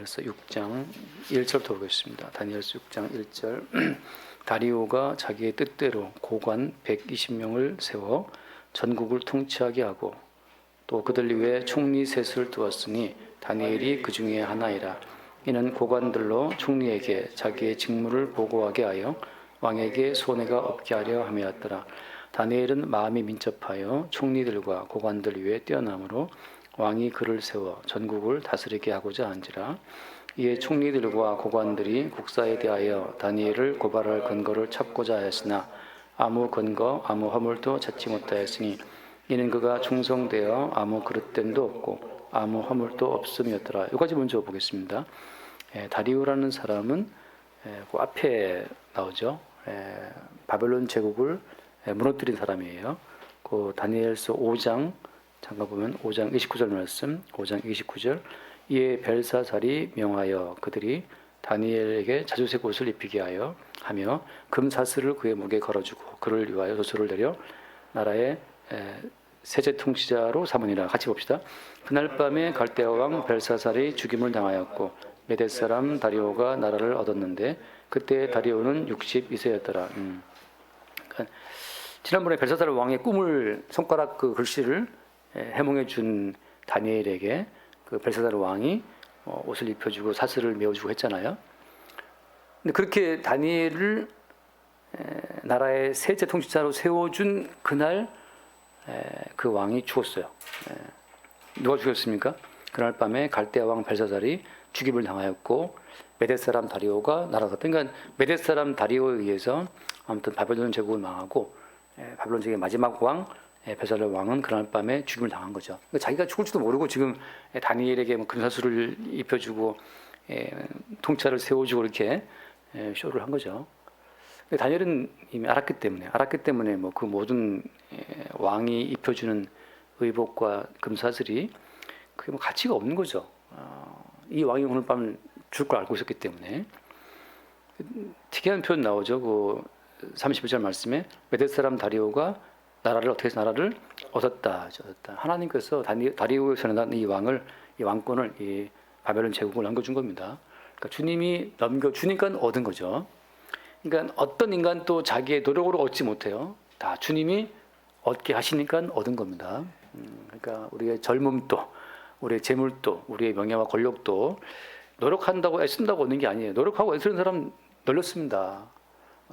다니엘서 6장 1절부터 보겠습니다. 다니엘서 6장 1절 다리오가 자기의 뜻대로 고관 120명을 세워 전국을 통치하게 하고 또 그들 위에 총리 셋을 두었으니 다니엘이 그 중에 하나이라. 이는 고관들로 총리에게 자기의 직무를 보고하게 하여 왕에게 손해가 없게 하려 함이었더라. 다니엘은 마음이 민첩하여 총리들과 고관들 위에 뛰어남으로 왕이 그를 세워 전국을 다스리게 하고자 한지라. 이에 총리들과 고관들이 국사에 대하여 다니엘을 고발할 근거를 찾고자 하였으나 아무 근거 아무 허물도 찾지 못하였으니 이는 그가 충성되어 아무 그릇됨도 없고 아무 허물도 없음이었더라. 여기까지 먼저 보겠습니다. 다리오라는 사람은 그 앞에 나오죠. 바벨론 제국을 무너뜨린 사람이에요. 그 다니엘서 5장 잠깐 보면 5장 29절 말씀, 5장 29절 이에 벨사살이 명하여 그들이 다니엘에게 자주색 옷을 입히게 하며 금사슬을 그의 목에 걸어주고 그를 위하여 도서를 내려 나라의 세제 통치자로 삼으니라. 같이 봅시다. 그날 밤에 갈대아 왕 벨사살이 죽임을 당하였고 메대 사람 다리오가 나라를 얻었는데 그때 다리오는 62세였더라. 그러니까 지난번에 벨사살 왕의 꿈을 손가락 그 글씨를 해몽해 준 다니엘에게 그 벨사살 왕이 옷을 입혀주고 사슬을 메어주고 했잖아요. 근데 그렇게 다니엘을 나라의 세제 통치자로 세워준 그날 그 왕이 죽었어요. 누가 죽였습니까? 그날 밤에 갈대아 왕 벨사살이 죽임을 당하였고 메대 사람 다리오가 날아갔다. 그러니까 메대 사람 다리오에 의해서 아무튼 바벨론 제국을 망하고 바벨론 제국의 마지막 왕 벨사살 왕은 그날 밤에 죽임을 당한 거죠. 그러니까 자기가 죽을지도 모르고 지금 다니엘에게 뭐 금사슬을 입혀주고 통찰을 세워주고 이렇게 쇼를 한 거죠. 다니엘은 이미 알았기 때문에 뭐 그 모든 왕이 입혀주는 의복과 금사슬이 그게 뭐 가치가 없는 거죠. 이 왕이 오늘 밤 죽을 걸 알고 있었기 때문에. 특이한 표현 나오죠. 그 31절 말씀에 메대 사람 다리오가 나라를 어떻게 해서 나라를 얻었다. 하나님께서 다리오에 선언한 이 왕권을 이 바벨론 제국을 남겨준 겁니다. 그러니까 주님이 넘겨주니까 얻은 거죠. 그러니까 어떤 인간도 자기의 노력으로 얻지 못해요. 다 주님이 얻게 하시니까 얻은 겁니다. 그러니까 우리의 젊음도, 우리의 재물도, 우리의 명예와 권력도 노력한다고 애쓴다고 얻는 게 아니에요. 노력하고 애쓰는 사람 널렸습니다.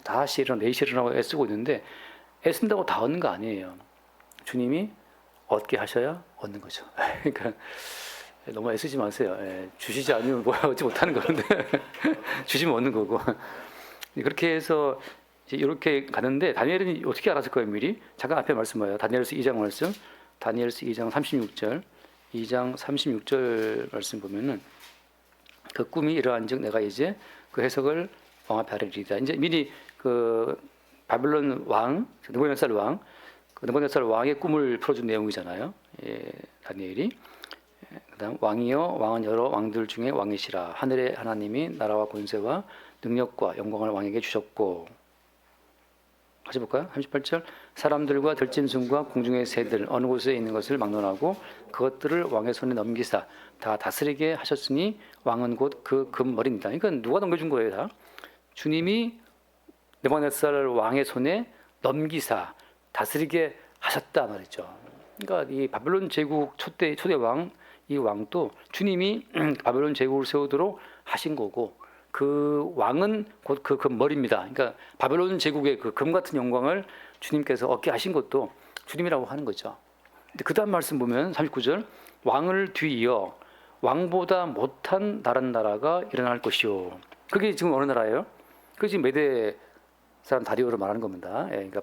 다시 일어나 내시 일어나고 애쓰고 있는데 애쓴다고 다 얻는 거 아니에요. 주님이 얻게 하셔야 얻는 거죠. 그러니까 너무 애쓰지 마세요. 주시지 않으면 뭐야 얻지 못하는 건데 주시면 얻는 거고. 그렇게 해서 이렇게 가는데 다니엘은 어떻게 알았을까요? 미리 잠깐 앞에 말씀 봐요. 다니엘서 2장 말씀, 다니엘서 2장 36절, 2장 36절 말씀 보면은 그 꿈이 이러한즉 내가 이제 그 해석을 왕 앞에 하리이다. 이제 미리 그 바벨론 왕, 느부갓네살 왕, 그 느부갓네살 왕의 꿈을 풀어준 내용이잖아요. 다니엘이. 그다음 왕이여 왕은 여러 왕들 중에 왕이시라. 하늘의 하나님이 나라와 권세와 능력과 영광을 왕에게 주셨고. 같이 볼까요? 38절 사람들과 들짐승과 공중의 새들 어느 곳에 있는 것을 막론하고 그것들을 왕의 손에 넘기사 다 다스리게 하셨으니 왕은 곧 그 금머리입니다. 그러니까 누가 넘겨준 거예요? 다 주님이 느부갓네살 왕의 손에 넘기사 다스리게 하셨다 말이죠. 그러니까 이 바벨론 제국 초대 왕 이 왕도 주님이 바벨론 제국을 세우도록 하신 거고 그 왕은 곧 그 금머리입니다. 그러니까 바벨론 제국의 그 금 같은 영광을 주님께서 얻게 하신 것도 주님이라고 하는 거죠. 근데 그 다음 말씀 보면 39절 왕을 뒤이어 왕보다 못한 다른 나라가 일어날 것이요. 그게 지금 어느 나라예요? 그게 지금 메대 사람 다리오를 말하는 겁니다. 그러니까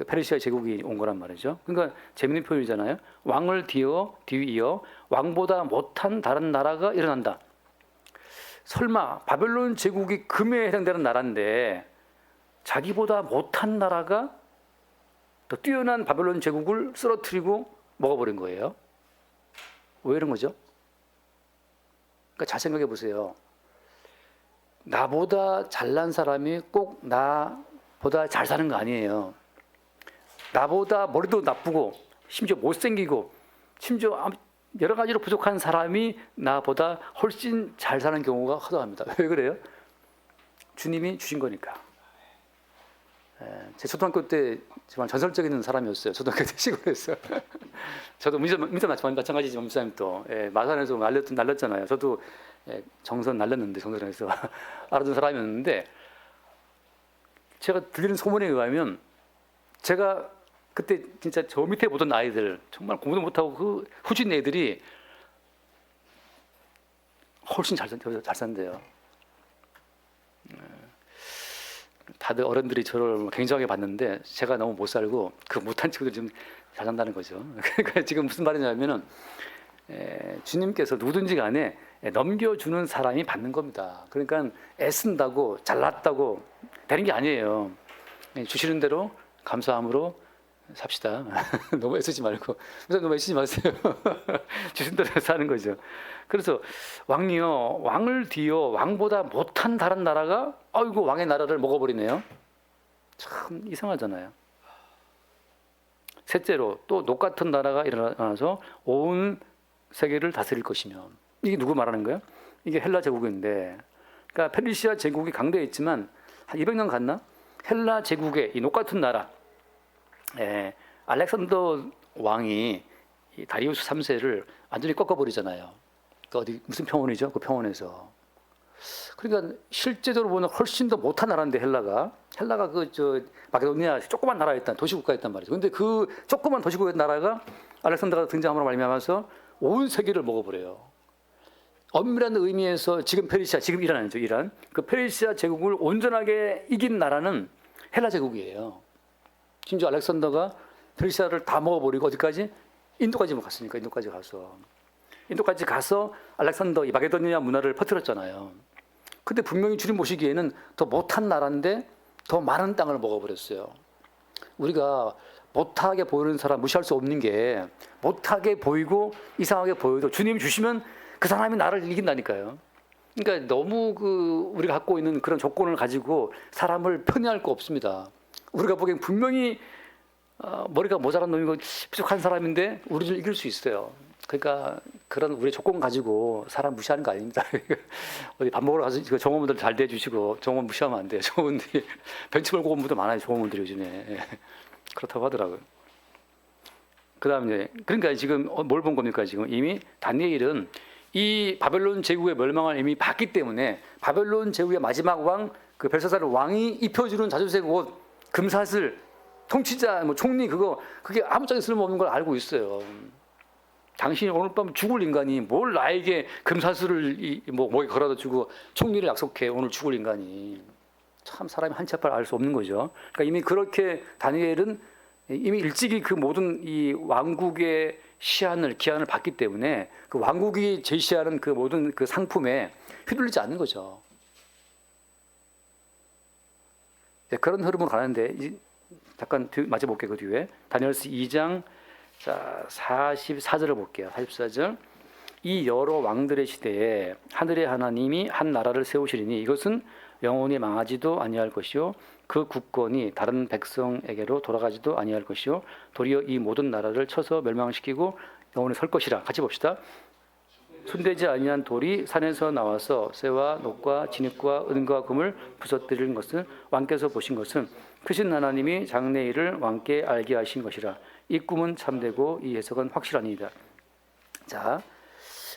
페르시아 제국이 온 거란 말이죠. 그러니까 재밌는 표현이잖아요. 왕을 뒤이어 왕보다 못한 다른 나라가 일어난다. 설마 바벨론 제국이 금에 해당되는 나라인데 자기보다 못한 나라가 더 뛰어난 바벨론 제국을 쓰러뜨리고 먹어버린 거예요. 왜 이런 거죠? 그러니까 잘 생각해 보세요. 나보다 잘난 사람이 꼭 나보다 잘 사는 거 아니에요. 나보다 머리도 나쁘고 심지어 못생기고 심지어 여러 가지로 부족한 사람이 나보다 훨씬 잘 사는 경우가 허다합니다. 왜 그래요? 주님이 주신 거니까. 제 초등학교 때 정말 전설적인 사람이었어요. 초등학교 때 시골에서. 저도 민사 마찬가지지만 목사님도 마산에서 날렸잖아요. 저도 정선 날렸는데 정선에서 알아둔 사람이었는데 제가 들리는 소문에 의하면 제가 그때 진짜 저 밑에 보던 아이들 정말 공부도 못하고 그 후진 애들이 훨씬 잘 산대요. 다들 어른들이 저를 굉장하게 봤는데 제가 너무 못 살고 그 못한 친구들이 좀 잘 산다는 거죠. 그러니까 지금 무슨 말이냐면은 주님께서 누구든지 간에 넘겨주는 사람이 받는 겁니다. 그러니까 애쓴다고 잘났다고 되는 게 아니에요. 주시는 대로 감사함으로 삽시다. 너무 애쓰지 말고. 너무 애쓰지 마세요. 주신 대로 사는 거죠. 그래서 왕이요, 왕을 뒤어 왕보다 못한 다른 나라가 아이고 왕의 나라를 먹어버리네요. 참 이상하잖아요. 셋째로 또 녹 같은 나라가 일어나서 온 세계를 다스릴 것이며 이게 누구 말하는 거예요? 이게 헬라 제국인데, 그러니까 페르시아 제국이 강대했지만 한 200년 갔나? 헬라 제국의 이 녹 같은 나라, 알렉산더 왕이 이 다리우스 3세를 완전히 꺾어버리잖아요. 그 어디 무슨 평원이죠? 그 평원에서. 그러니까 실제적으로 보면 훨씬 더 못한 나라인데 헬라가 그 마케도니아 조그만 나라였단 도시국가였단 말이죠. 근데 그 조그만 도시국가의 나라가 알렉산더가 등장함으로 말미암아서 온 세계를 먹어버려요. 엄밀한 의미에서 지금 페르시아, 지금 이란이죠. 이란. 그 페르시아 제국을 온전하게 이긴 나라는 헬라 제국이에요. 심지어 알렉산더가 페르시아를 다 먹어버리고 어디까지? 인도까지 갔으니까 인도까지 가서 알렉산더 이 마게도니아 문화를 퍼뜨렸잖아요. 근데 분명히 주님 보시기에는 더 못한 나라인데 더 많은 땅을 먹어버렸어요. 우리가 못하게 보이는 사람 무시할 수 없는 게 못하게 보이고 이상하게 보여도 주님 주시면 그 사람이 나를 이긴다니까요. 그러니까 너무 우리가 갖고 있는 그런 조건을 가지고 사람을 편애할 거 없습니다. 우리가 보기엔 분명히 머리가 모자란 놈이고 부족한 사람인데 우리를 이길 수 있어요. 그러니까 그런 우리 조건 가지고 사람 무시하는 거 아닙니다. 어디 밥 먹으러 가서 종업원들 잘 대해주시고 종업원 무시하면 안 돼요. 종업원들이 벤치멀 공무도 많아요. 종업원들이 요즘에 그렇다고 하더라고요. 그다음에 그러니까 지금 뭘 본 겁니까? 지금 이미 다니엘은 이 바벨론 제국의 멸망을 이미 봤기 때문에 바벨론 제국의 마지막 왕 그 벨사살 왕이 입혀주는 자주색 옷, 금사슬, 통치자, 총리 그게 아무짝에 쓸모없는 걸 알고 있어요. 당신이 오늘 밤 죽을 인간이 뭘 나에게 금사슬을 목에 걸어다 주고 총리를 약속해. 오늘 죽을 인간이. 참 사람이 한치 앞을 알 수 없는 거죠. 그러니까 이미 그렇게 다니엘은 이미 일찍이 그 모든 이 왕국의 기한을 봤기 때문에 그 왕국이 제시하는 그 모든 그 상품에 휘둘리지 않는 거죠. 그런 흐름으로 가는데 잠깐 마저 볼게요. 그 뒤에 다니엘서 2장 44절을 볼게요. 44절. 이 여러 왕들의 시대에 하늘의 하나님이 한 나라를 세우시리니 이것은 영원히 망하지도 아니할 것이요 그 국권이 다른 백성에게로 돌아가지도 아니할 것이요 도리어 이 모든 나라를 쳐서 멸망시키고 영원히 설 것이라. 같이 봅시다. 손대지 아니한 돌이 산에서 나와서 쇠와 녹과 진흙과 은과 금을 부서뜨리는 것은 왕께서 보신 것은 크신 하나님이 장래일을 왕께 알게 하신 것이라. 이 꿈은 참되고 이 해석은 확실하니이다. 자,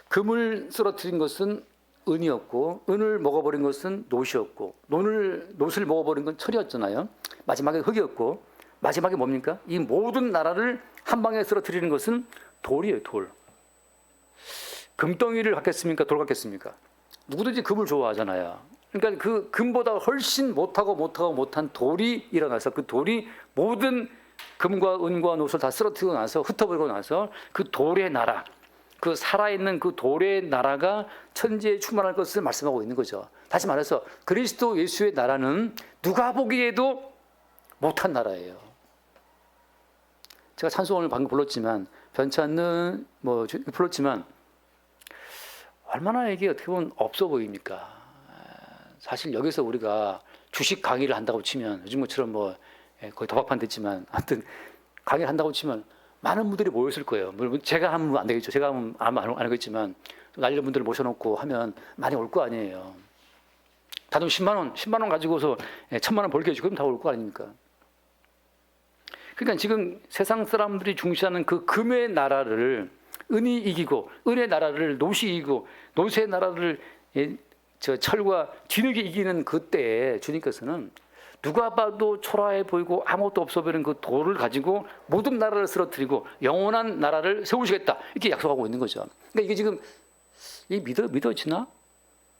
금을 쓰러뜨린 것은 은이었고 은을 먹어버린 것은 노시였고 노를 먹어버린 건 철이었잖아요. 마지막에 흙이었고 마지막에 뭡니까? 이 모든 나라를 한 방에 쓰러뜨리는 것은 돌이에요. 돌. 금덩이를 갖겠습니까? 돌 갖겠습니까? 누구든지 금을 좋아하잖아요. 그러니까 그 금보다 훨씬 못한 돌이 일어나서 그 돌이 모든 금과 은과 노를 다 쓰러뜨리고 나서 흩어버리고 나서 그 돌의 나라, 그 살아있는 그 돌의 나라가 천지에 충만할 것을 말씀하고 있는 거죠. 다시 말해서 그리스도 예수의 나라는 누가 보기에도 못한 나라예요. 제가 찬송을 방금 불렀지만 변치 않는 불렀지만 얼마나 이게 어떻게 보면 없어 보입니까? 사실 여기서 우리가 주식 강의를 한다고 치면 요즘 것처럼 거의 도박판 됐지만 하여튼 강의를 한다고 치면 많은 분들이 모였을 거예요. 물론 제가 하면 안 되겠죠. 제가 하면 안 하겠지만 날리는 분들을 모셔놓고 하면 많이 올 거 아니에요. 단돈 10만 원 가지고서 1,000만 원 벌게 해주고 그럼 다 올 거 아닙니까? 그러니까 지금 세상 사람들이 중시하는 그 금의 나라를 은이 이기고 은의 나라를 노시 이기고 노시의 나라를 저 철과 진흙이 이기는 그때에 주님께서는 누가 봐도 초라해 보이고 아무것도 없어 보이는 그 돌을 가지고 모든 나라를 쓰러뜨리고 영원한 나라를 세우시겠다 이렇게 약속하고 있는 거죠. 그러니까 이게 지금 믿어지나?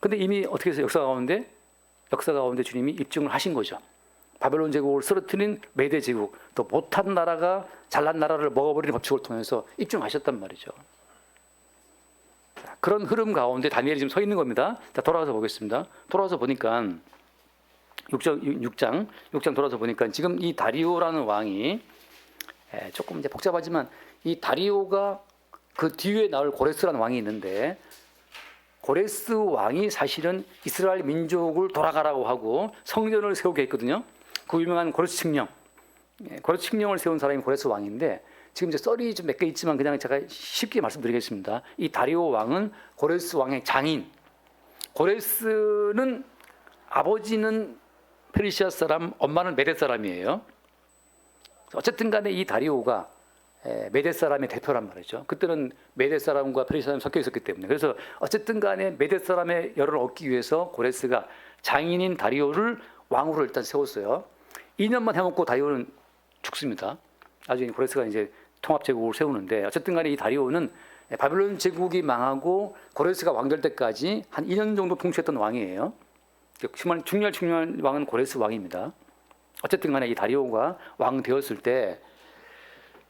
근데 이미 어떻게 해서 역사 가운데 주님이 입증을 하신 거죠. 바벨론 제국을 쓰러뜨린 메대 제국, 또 못한 나라가 잘난 나라를 먹어버리는 법칙을 통해서 입증하셨단 말이죠. 그런 흐름 가운데 다니엘이 지금 서 있는 겁니다. 자, 돌아가서 보겠습니다. 돌아와서 보니까 6장 돌아서 보니까 지금 이 다리오라는 왕이 조금 이제 복잡하지만 이 다리오가 그 뒤에 나올 고레스라는 왕이 있는데 고레스 왕이 사실은 이스라엘 민족을 돌아가라고 하고 성전을 세우게 했거든요. 그 유명한 고레스 칙령을 세운 사람이 고레스 왕인데 지금 이제 썰이 좀 몇 개 있지만 그냥 제가 쉽게 말씀드리겠습니다. 이 다리오 왕은 고레스 왕의 장인. 고레스는 아버지는 페르시아 사람, 엄마는 메대 사람이에요. 어쨌든 간에 이 다리오가 메대 사람의 대표란 말이죠. 그때는 메대 사람과 페르시아 사람이 섞여 있었기 때문에. 그래서 어쨌든 간에 메대 사람의 열을 얻기 위해서 고레스가 장인인 다리오를 왕으로 일단 세웠어요. 2년만 해먹고 다리오는 죽습니다. 나중에 고레스가 이제 통합 제국을 세우는데 어쨌든 간에 이 다리오는 바벨론 제국이 망하고 고레스가 왕될 때까지 한 2년 정도 통치했던 왕이에요. 중요한 왕은 고레스 왕입니다. 어쨌든 간에 이 다리오가 왕 되었을 때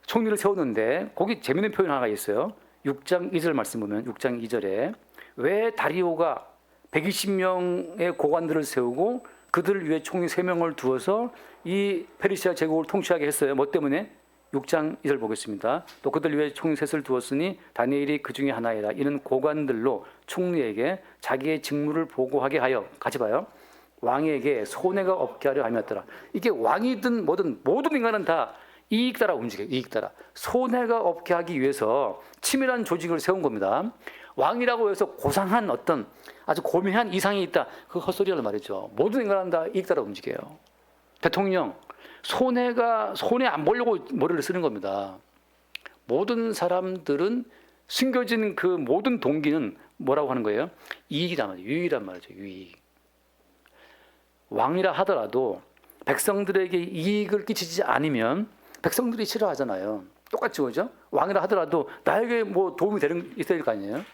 총리를 세웠는데 거기 재미있는 표현 하나가 있어요. 6장 2절 말씀 보면 6장 2절에 왜 다리오가 120명의 고관들을 세우고 그들을 위해 총리 3명을 두어서 이 페르시아 제국을 통치하게 했어요. 뭐 때문에? 6장 2절 보겠습니다. 또 그들 위해 총리 셋을 두었으니 다니엘이 그 중에 하나이라. 이는 고관들로 총리에게 자기의 직무를 보고하게 하여 같이 봐요. 왕에게 손해가 없게 하려 함이었더라. 이게 왕이든 뭐든 모든 인간은 다 이익 따라 움직여요. 이익 따라. 손해가 없게 하기 위해서 치밀한 조직을 세운 겁니다. 왕이라고 해서 고상한 어떤 아주 고미한 이상이 있다. 그 헛소리란 말이죠. 모든 인간은 다 이익 따라 움직여요. 대통령 손해 안 보려고 머리를 쓰는 겁니다. 모든 사람들은 숨겨진 그 모든 동기는 뭐라고 하는 거예요? 이익이란 말이죠. 유익이란 말이죠. 유익. 왕이라 하더라도 백성들에게 이익을 끼치지 않으면 백성들이 싫어하잖아요. 똑같죠, 그죠? 왕이라 하더라도 나에게 뭐 도움이 있어야 될 거 아니에요?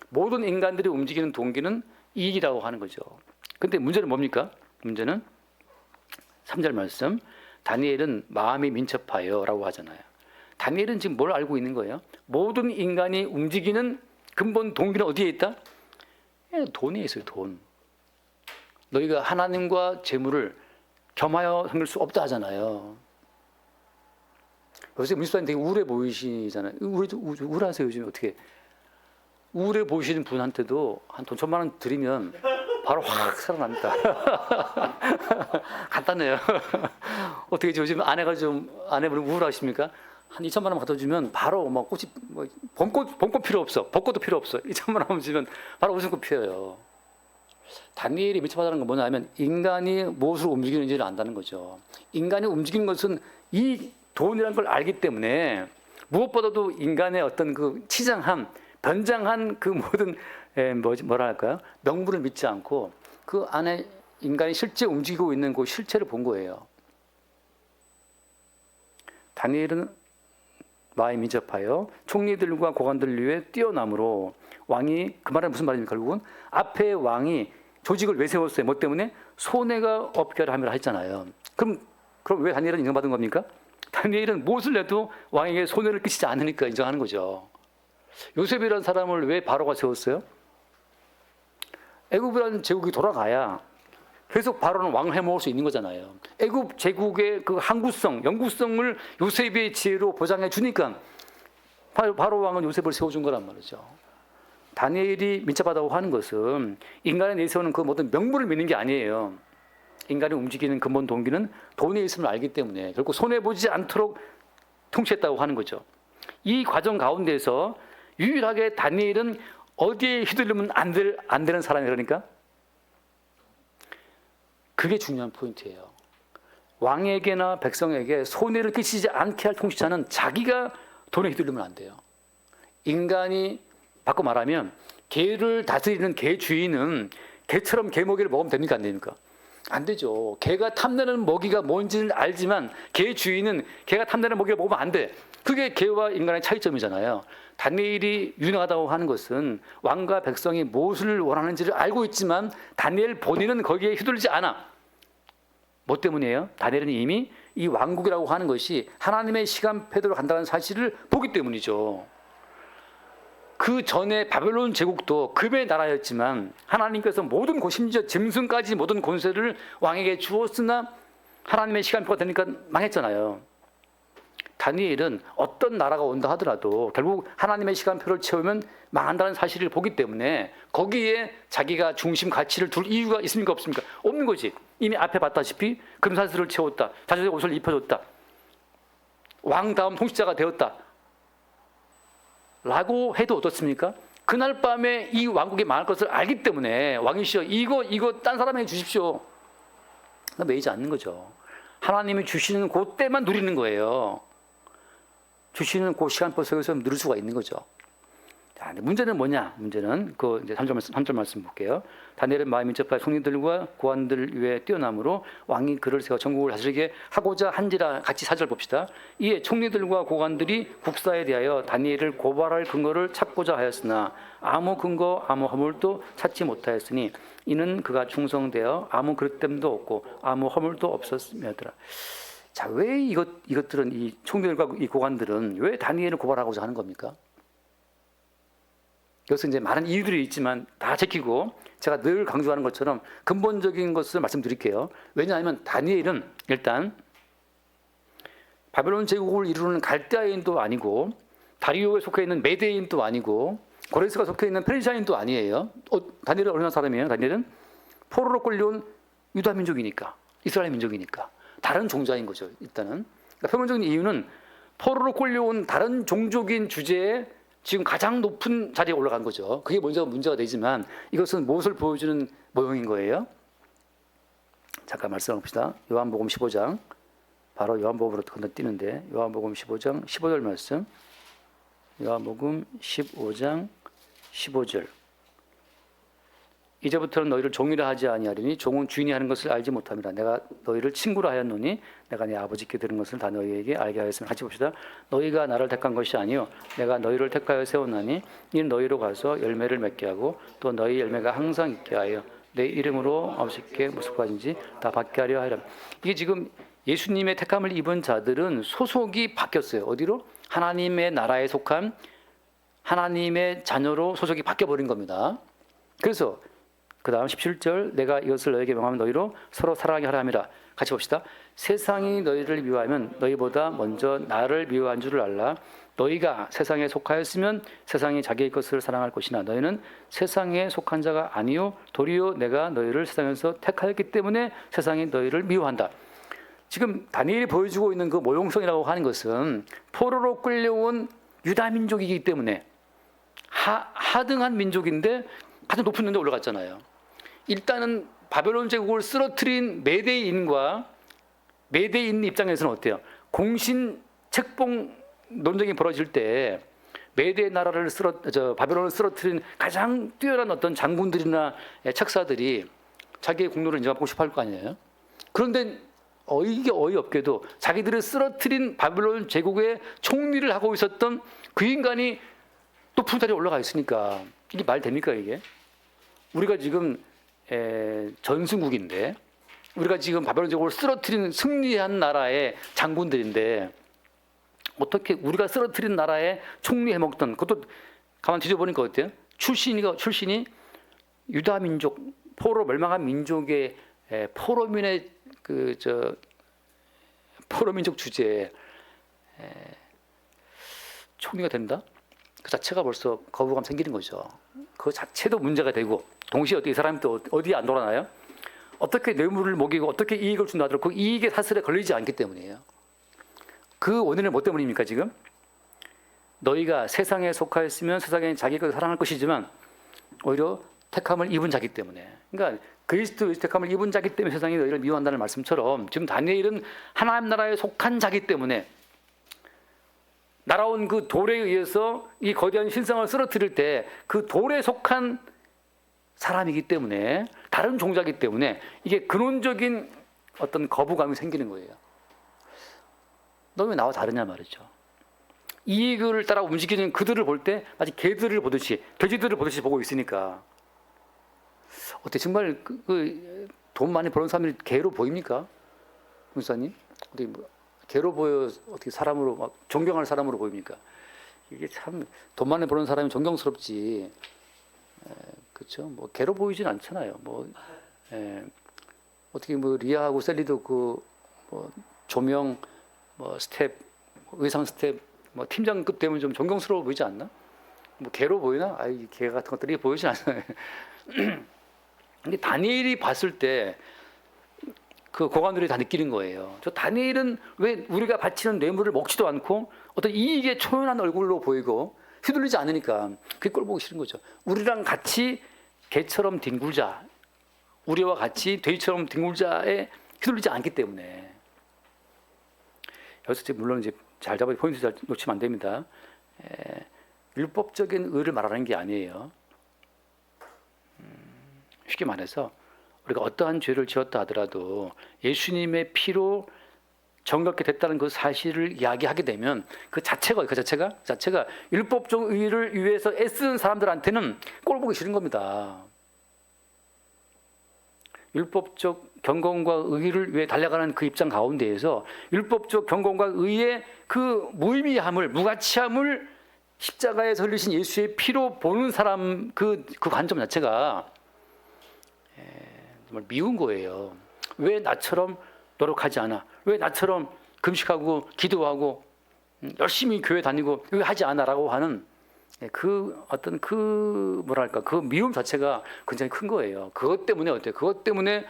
모든 인간들이 움직이는 동기는 이익이라고 하는 거죠. 근데 문제는 뭡니까? 문제는 3절 말씀. 다니엘은 마음이 민첩하여 라고 하잖아요. 다니엘은 지금 뭘 알고 있는 거예요? 모든 인간이 움직이는 근본 동기는 어디에 있다? 돈에 있어요. 돈. 너희가 하나님과 재물을 겸하여 섬길 수 없다 하잖아요. 요새 민수사님 되게 우울해 보이시잖아요. 우울하세요. 요즘 어떻게 우울해 보이시는 분한테도 한 돈 1,000만 원 드리면 바로 확 살아납니다. 간단해요. 어떻게 요즘 아내분은 우울하십니까? 한 2,000만 원 갖다 주면 바로 막 꽃이 봄꽃 필요 없어. 벚꽃도 필요 없어. 2,000만 원 주면 바로 웃음꽃 피어요. 다니엘이 미쳐하다는 건 뭐냐면 인간이 무엇으로 움직이는지를 안다는 거죠. 인간이 움직이는 것은 이 돈이라는 걸 알기 때문에 무엇보다도 인간의 어떤 그 치장함, 변장한 그 모든 뭐랄까요? 명분을 믿지 않고 그 안에 인간이 실제 움직이고 있는 그 실체를 본 거예요. 다니엘은 마음이 민첩하여 총리들과 고관들을 위해 뛰어남으로 왕이 그 말은 무슨 말입니까? 결국은 앞에 왕이 조직을 왜 세웠어요? 뭐 때문에? 손해가 없게 하려 함이라 했잖아요. 그럼 왜 다니엘은 인정받은 겁니까? 다니엘은 무엇을 해도 왕에게 손해를 끼치지 않으니까 인정하는 거죠. 요셉이라는 사람을 왜 바로가 세웠어요? 애굽이라는 제국이 돌아가야 계속 바로는 왕을 해먹을 수 있는 거잖아요. 애굽 제국의 그 항구성, 영구성을 요셉의 지혜로 보장해 주니까 바로 왕은 요셉을 세워준 거란 말이죠. 다니엘이 민첩하다고 하는 것은 인간에 내세우는 그 모든 명분을 믿는 게 아니에요. 인간이 움직이는 근본 동기는 돈에 있음을 알기 때문에 결국 손해보지 않도록 통치했다고 하는 거죠. 이 과정 가운데서 유일하게 다니엘은 어디에 휘둘리면 안 되는 사람이 그러니까 그게 중요한 포인트예요. 왕에게나 백성에게 손해를 끼치지 않게 할 통치자는 자기가 돈에 휘둘리면 안 돼요. 인간이 바꿔 말하면 개를 다스리는 개 주인은 개처럼 개 먹이를 먹으면 됩니까 안 됩니까? 안 되죠. 개가 탐내는 먹이가 뭔지는 알지만 개 주인은 개가 탐내는 먹이를 먹으면 안 돼. 그게 개와 인간의 차이점이잖아요. 다니엘이 유능하다고 하는 것은 왕과 백성이 무엇을 원하는지를 알고 있지만 다니엘 본인은 거기에 휘둘리지 않아. 뭐 때문이에요? 다니엘은 이미 이 왕국이라고 하는 것이 하나님의 시간표대로 간다는 사실을 보기 때문이죠. 그 전에 바벨론 제국도 금의 나라였지만 하나님께서 모든 심지어 짐승까지 모든 권세를 왕에게 주었으나 하나님의 시간표가 되니까 망했잖아요. 다니엘은 어떤 나라가 온다 하더라도 결국 하나님의 시간표를 채우면 망한다는 사실을 보기 때문에 거기에 자기가 중심 가치를 둘 이유가 있습니까 없습니까? 없는 거지. 이미 앞에 봤다시피 금산슬을 채웠다. 자주의 옷을 입혀줬다. 왕 다음 통치자가 되었다. 라고 해도 어떻습니까? 그날 밤에 이 왕국이 망할 것을 알기 때문에 왕이시여 이거 딴 사람에게 주십시오. 매이지 않는 거죠. 하나님이 주시는 그때만 누리는 거예요. 주시는 그 시간표 속에서 누릴 수가 있는 거죠. 자, 문제는 뭐냐? 문제는 그 이제 3절 말씀 볼게요. 다니엘은 마음이 민첩하여 총리들과 고관들 위에 뛰어남으로 왕이 그를 세워 전국을 다스리게 하고자 한지라. 같이 4절 봅시다. 이에 총리들과 고관들이 국사에 대하여 다니엘을 고발할 근거를 찾고자 하였으나 아무 근거 아무 허물도 찾지 못하였으니 이는 그가 충성되어 아무 그릇됨도 없고 아무 허물도 없었음이더라. 자, 왜 이것들은 이 총리들과 이 고관들은 왜 다니엘을 고발하고자 하는 겁니까? 여기서 이제 많은 이유들이 있지만 다 제끼고 제가 늘 강조하는 것처럼 근본적인 것을 말씀드릴게요. 왜냐하면 다니엘은 일단 바벨론 제국을 이루는 갈대아인도 아니고 다리오에 속해 있는 메데인도 아니고 고레스가 속해 있는 페르시아인도 아니에요. 다니엘은 어느 사람이에요? 다니엘은 포로로 끌려온 유다 민족이니까, 이스라엘 민족이니까 다른 종자인 거죠. 일단은 그러니까 표면적인 이유는 포로로 끌려온 다른 종족인 주제에 지금 가장 높은 자리에 올라간 거죠. 그게 먼저 문제가 되지만 이것은 무엇을 보여주는 모형인 거예요? 잠깐 말씀해 봅시다. 요한복음 15장, 바로 요한복음으로 건너뛰는데 요한복음 15장 15절 말씀. 요한복음 15장 15절. 이제부터는 너희를 종이라 하지 아니하리니 종은 주인이 하는 것을 알지 못함이라. 내가 너희를 친구라 하였노니 내가 내 아버지께 들은 것을 다 너희에게 알게 하였으면. 같이 봅시다. 너희가 나를 택한 것이 아니요 내가 너희를 택하여 세웠나니 이는 너희로 가서 열매를 맺게 하고 또 너희 열매가 항상 있게 하여 내 이름으로 아버지께 무슨 가지인지 다 받게 하려 하렴. 이게 지금 예수님의 택함을 입은 자들은 소속이 바뀌었어요. 어디로? 하나님의 나라에 속한 하나님의 자녀로 소속이 바뀌어버린 겁니다. 그래서 그 다음 17절 내가 이것을 너에게 명하면 너희로 서로 사랑하게 하라 함이라. 같이 봅시다. 세상이 너희를 미워하면 너희보다 먼저 나를 미워한 줄을 알라. 너희가 세상에 속하였으면 세상이 자기의 것을 사랑할 것이나 너희는 세상에 속한 자가 아니요 도리어 내가 너희를 세상에서 택하였기 때문에 세상이 너희를 미워한다. 지금 다니엘이 보여주고 있는 그 모형성이라고 하는 것은 포로로 끌려온 유다 민족이기 때문에 하등한 민족인데 가장 높은 데에 올라갔잖아요. 일단은 바벨론 제국을 쓰러뜨린 메데인과 메데인 입장에서는 어때요? 공신 책봉 논쟁이 벌어질 때 메데 나라를 바벨론을 쓰러뜨린 가장 뛰어난 어떤 장군들이나 책사들이 자기의 공로를 인정하고 싶어 할 거 아니에요? 그런데 이게 어이없게도 자기들을 쓰러뜨린 바벨론 제국의 총리를 하고 있었던 그 인간이 높은 자리에 올라가 있으니까 이게 말 됩니까 이게? 우리가 지금 전승국인데 우리가 지금 바벨론 제국을 쓰러뜨린 승리한 나라의 장군들인데 어떻게 우리가 쓰러뜨린 나라의 총리 해먹던 그것도 가만 뒤져보니까 어때요? 출신이 유다 민족 포로 멸망한 민족의 포로민의 포로민족 주제에 총리가 된다? 그 자체가 벌써 거부감 생기는 거죠. 그 자체도 문제가 되고 동시에 어떻게 이 사람이 또 어디에 안 돌아나요? 어떻게 뇌물을 먹이고 어떻게 이익을 준다 하더라도 그 이익의 사슬에 걸리지 않기 때문이에요. 그 원인은 뭐 때문입니까 지금? 너희가 세상에 속하였으면 세상에 자기 것을 사랑할 것이지만 오히려 택함을 입은 자기 때문에, 그러니까 그리스도의 택함을 입은 자기 때문에 세상이 너희를 미워한다는 말씀처럼 지금 다니엘은 하나님 나라에 속한 자기 때문에 날아온 그 돌에 의해서 이 거대한 신성을 쓰러뜨릴 때 그 돌에 속한 사람이기 때문에, 다른 종자이기 때문에 이게 근원적인 어떤 거부감이 생기는 거예요. 너 왜 나와 다르냐 말이죠. 이익을 따라 움직이는 그들을 볼 때 마치 개들을 보듯이, 돼지들을 보듯이 보고 있으니까. 어때, 정말 돈 많이 버는 사람이 개로 보입니까? 목사님? 어떻게 뭐 개로 보여? 어떻게 사람으로 막 존경할 사람으로 보입니까? 이게 참 돈 많이 버는 사람이 존경스럽지. 그렇죠? 뭐 개로 보이진 않잖아요. 뭐 어떻게 뭐 리아하고 셀리도 뭐 조명, 뭐 스텝, 의상 스텝, 뭐 팀장급 되면 좀 존경스러워 보이지 않나? 뭐 개로 보이나? 아이, 개 같은 것들이 보이진 않아요. 근데 다니엘이 봤을 때 그 고관들이 다 느끼는 거예요. 저 다니엘은 왜 우리가 바치는 뇌물을 먹지도 않고 어떤 이익에 초연한 얼굴로 보이고 휘둘리지 않으니까 그게 꼴 보기 싫은 거죠. 우리랑 같이 개처럼 뒹굴자, 우리와 같이 돼지처럼 뒹굴자에 휘둘리지 않기 때문에. 여기서 물론 이제 잘 잡아야 포인트 잘 놓치면 안 됩니다. 율법적인 의를 말하는 게 아니에요. 쉽게 말해서 우리가 어떠한 죄를 지었다 하더라도 예수님의 피로 정결케 됐다는 그 사실을 이야기하게 되면 그 자체가 율법적 의를 위해서 애쓰는 사람들한테는 꼴 보기 싫은 겁니다. 율법적 경건과 의를 위해 달려가는 그 입장 가운데에서 율법적 경건과 의의 그 무의미함을, 무가치함을 십자가에서 흘리신 예수의 피로 보는 사람 그 관점 자체가 정말 미운 거예요. 왜 나처럼 노력하지 않아? 왜 나처럼 금식하고 기도하고 열심히 교회 다니고 왜 하지 않아라고 하는 그 어떤 그 미움 자체가 굉장히 큰 거예요. 그것 때문에 어때요? 그것 때문에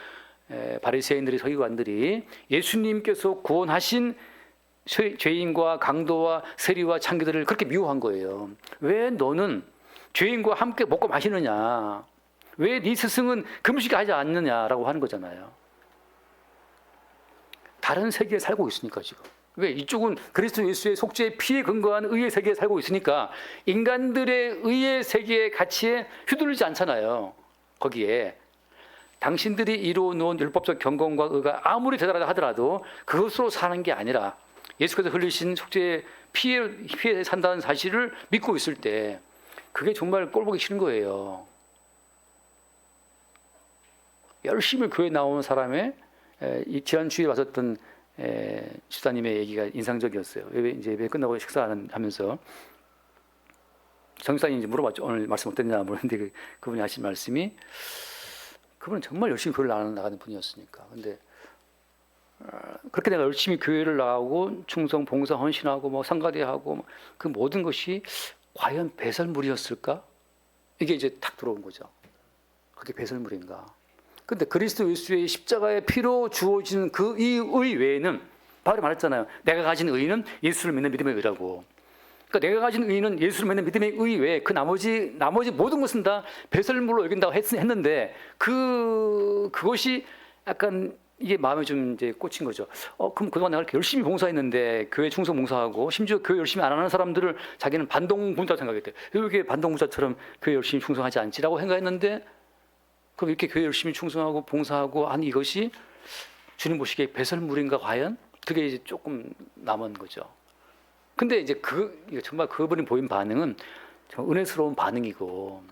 바리새인들이, 서기관들이 예수님께서 구원하신 죄인과 강도와 세리와 창기들을 그렇게 미워한 거예요. 왜 너는 죄인과 함께 먹고 마시느냐? 왜 네 스승은 금식하지 않느냐라고 하는 거잖아요. 다른 세계에 살고 있으니까 지금. 왜? 이쪽은 그리스도 예수의 속죄의 피에 근거한 의의 세계에 살고 있으니까 인간들의 의의 세계의 가치에 휘둘리지 않잖아요. 거기에 당신들이 이루어 놓은 율법적 경건과 의가 아무리 대단하다 하더라도 그것으로 사는 게 아니라 예수께서 흘리신 속죄의 피에 산다는 사실을 믿고 있을 때 그게 정말 꼴보기 싫은 거예요. 열심히 교회 나오는 사람의 이 지난 주일에 왔었던 집사님의 얘기가 인상적이었어요. 예배 끝나고 식사하면서 정사님 이제 물어봤죠. 오늘 말씀 어땠냐 물었는데 그분이 하신 말씀이, 그분은 정말 열심히 교회를 나가는 분이었으니까. 근데 그렇게 내가 열심히 교회를 나가고 충성, 봉사, 헌신하고 뭐 상가대하고 그 모든 것이 과연 배설물이었을까? 이게 이제 탁 들어온 거죠. 그게 배설물인가? 근데 그리스도 예수의 십자가의 피로 주어진 그 이 의 외에는, 바울이 말했잖아요. 내가 가진 의는 예수를 믿는 믿음의 의라고. 그러니까 내가 가진 의는 예수를 믿는 믿음의 의 외에 그 나머지 모든 것은 다 배설물로 여긴다고 했는데 그것이 약간 이게 마음에 좀 이제 꽂힌 거죠. 그럼 그동안 내가 이렇게 열심히 봉사했는데, 교회 충성 봉사하고 심지어 교회 열심히 안 하는 사람들을 자기는 반동분자라고 생각했대요. 왜 이렇게 반동분자처럼 교회 열심히 충성하지 않지라고 생각했는데, 그럼 이렇게 교회 열심히 충성하고 봉사하고 한 이것이 주님 보시기에 배설물인가 과연? 그게 이제 조금 남은 거죠. 근데 이제 정말 그분이 보인 반응은 정말 은혜스러운 반응이고,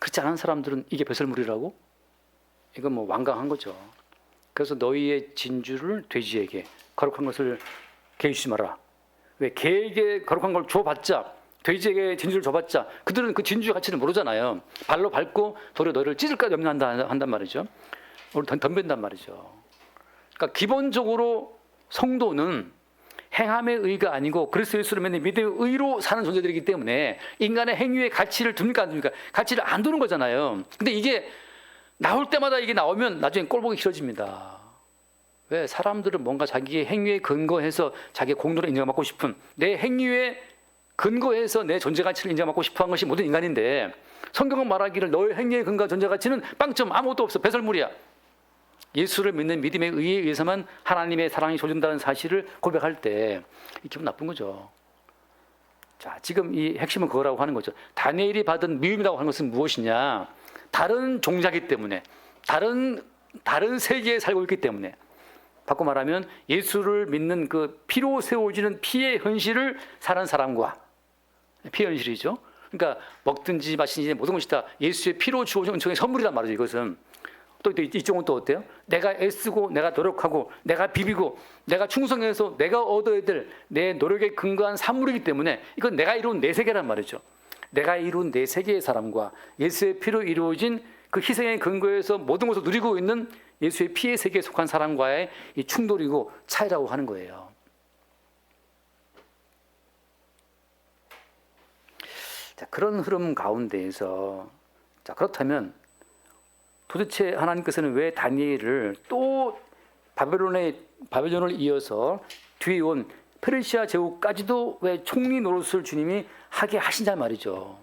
그렇지 않은 사람들은 이게 배설물이라고? 이건 뭐 완강한 거죠. 그래서 너희의 진주를 돼지에게, 거룩한 것을 개에게 주지 마라. 왜? 개에게 거룩한 걸 줘봤자, 돼지에게 진주를 줘봤자 그들은 그 진주의 가치를 모르잖아요. 발로 밟고 도리어 너희를 찢을까 염려한단 말이죠. 우리 덤빈단 말이죠. 그러니까 기본적으로 성도는 행함의 의가 아니고 그리스도 예수를 믿는 믿음의 의로 사는 존재들이기 때문에 인간의 행위의 가치를 둡니까 안 둡니까? 가치를 안 두는 거잖아요. 근데 이게 나올 때마다 이게 나오면 나중에 꼴보기 싫어집니다. 왜? 사람들은 뭔가 자기의 행위에 근거해서 자기의 공로를 인정받고 싶은, 내 행위에 근거해서 내 존재 가치를 인정받고 싶어한 것이 모든 인간인데 성경은 말하기를 너의 행위에 근거한 존재 가치는 빵점 아무것도 없어 배설물이야. 예수를 믿는 믿음의 의에 의해서만 하나님의 사랑이 조준다는 사실을 고백할 때 기분 나쁜 거죠. 자, 지금 이 핵심은 그거라고 하는 거죠. 다니엘이 받은 미움이라고 하는 것은 무엇이냐? 다른 종자이기 때문에, 다른 세계에 살고 있기 때문에, 바꿔 말하면 예수를 믿는 그 피로 세워지는 피의 현실을 사는 사람과, 피의 현실이죠. 그러니까 먹든지 마시든지 모든 것이 다 예수의 피로 주어진 은총의 선물이란 말이죠. 이것은 또 이쪽은 또 어때요? 내가 애쓰고 내가 노력하고 내가 비비고 내가 충성해서 내가 얻어야 될 내 노력에 근거한 산물이기 때문에 이건 내가 이룬 내 세계란 말이죠. 내가 이룬 내 세계의 사람과 예수의 피로 이루어진 그 희생의 근거에서 모든 것을 누리고 있는 예수의 피의 세계에 속한 사람과의 이 충돌이고 차이라고 하는 거예요. 자, 그런 흐름 가운데에서 자, 그렇다면 도대체 하나님께서는 왜 다니엘을 또 바벨론을 이어서 뒤에 온 페르시아 제국까지도 왜 총리 노릇을 주님이 하게 하신단 말이죠.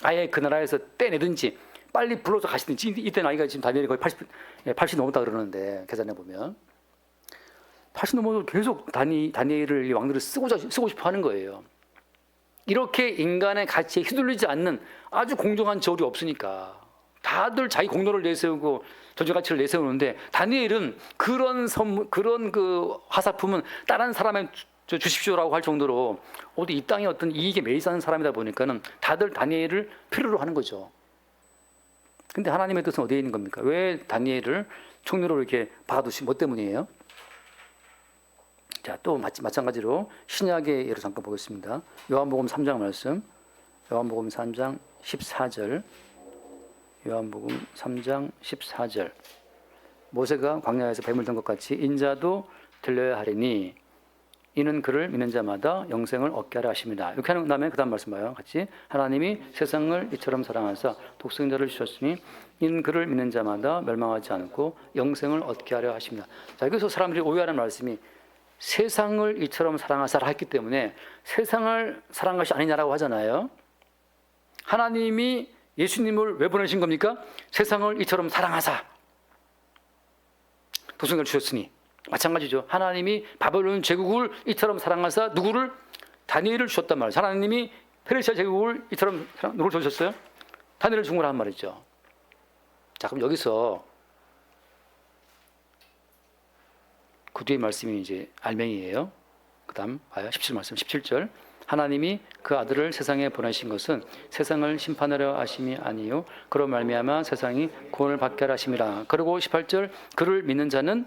아예 그 나라에서 떼내든지 빨리 불러서 가시든지. 이때 나이가 지금 다니엘이 거의 80 넘었다 그러는데 계산해 보면 80 넘어도 계속 다니엘을 이 왕들을 쓰고 싶어 하는 거예요. 이렇게 인간의 가치에 휘둘리지 않는 아주 공정한 저울이 없으니까 다들 자기 공로를 내세우고 존재 가치를 내세우는데 다니엘은 그런 선물, 그런 그 화사품은 다른 사람에 주십시오라고 할 정도로 어디 이 땅에 어떤 이익에 매이 사는 사람이다 보니까는 다들 다니엘을 필요로 하는 거죠. 근데 하나님의 뜻은 어디에 있는 겁니까? 왜 다니엘을 총리로 이렇게 박아두신 뭐 때문이에요? 자, 또 마찬가지로 신약의 예로 잠깐 보겠습니다. 요한복음 3장 말씀, 요한복음 3장 14절, 요한복음 3장 14절. 모세가 광야에서 뱀을 든 것 같이 인자도 들려야 하리니 이는 그를 믿는 자마다 영생을 얻게 하려 하십니다. 이렇게 하는 다음에 그 다음 말씀 봐요. 같이 하나님이 세상을 이처럼 사랑하사 독생자를 주셨으니 이는 그를 믿는 자마다 멸망하지 않고 영생을 얻게 하려 하십니다. 자, 여기서 사람들이 오해하는 말씀이 세상을 이처럼 사랑하사라 했기 때문에 세상을 사랑한 것이 아니냐라고 하잖아요. 하나님이 예수님을 왜 보내신 겁니까? 세상을 이처럼 사랑하사 독생자를 주셨으니. 마찬가지죠. 하나님이 바벨론 제국을 이처럼 사랑하사 누구를? 다니엘을 주셨단 말이에요. 하나님이 페르시아 제국을 이처럼 누구를 주셨어요? 다니엘을 준 거란 말이죠. 자, 그럼 여기서 그 뒤에 말씀이 이제 알맹이에요. 그 다음 봐요. 17 말씀 17절. 하나님이 그 아들을 세상에 보내신 것은 세상을 심판하려 하심이 아니요 그로 말미암아 세상이 구원을 받게 하려 하심이라. 그리고 18절. 그를 믿는 자는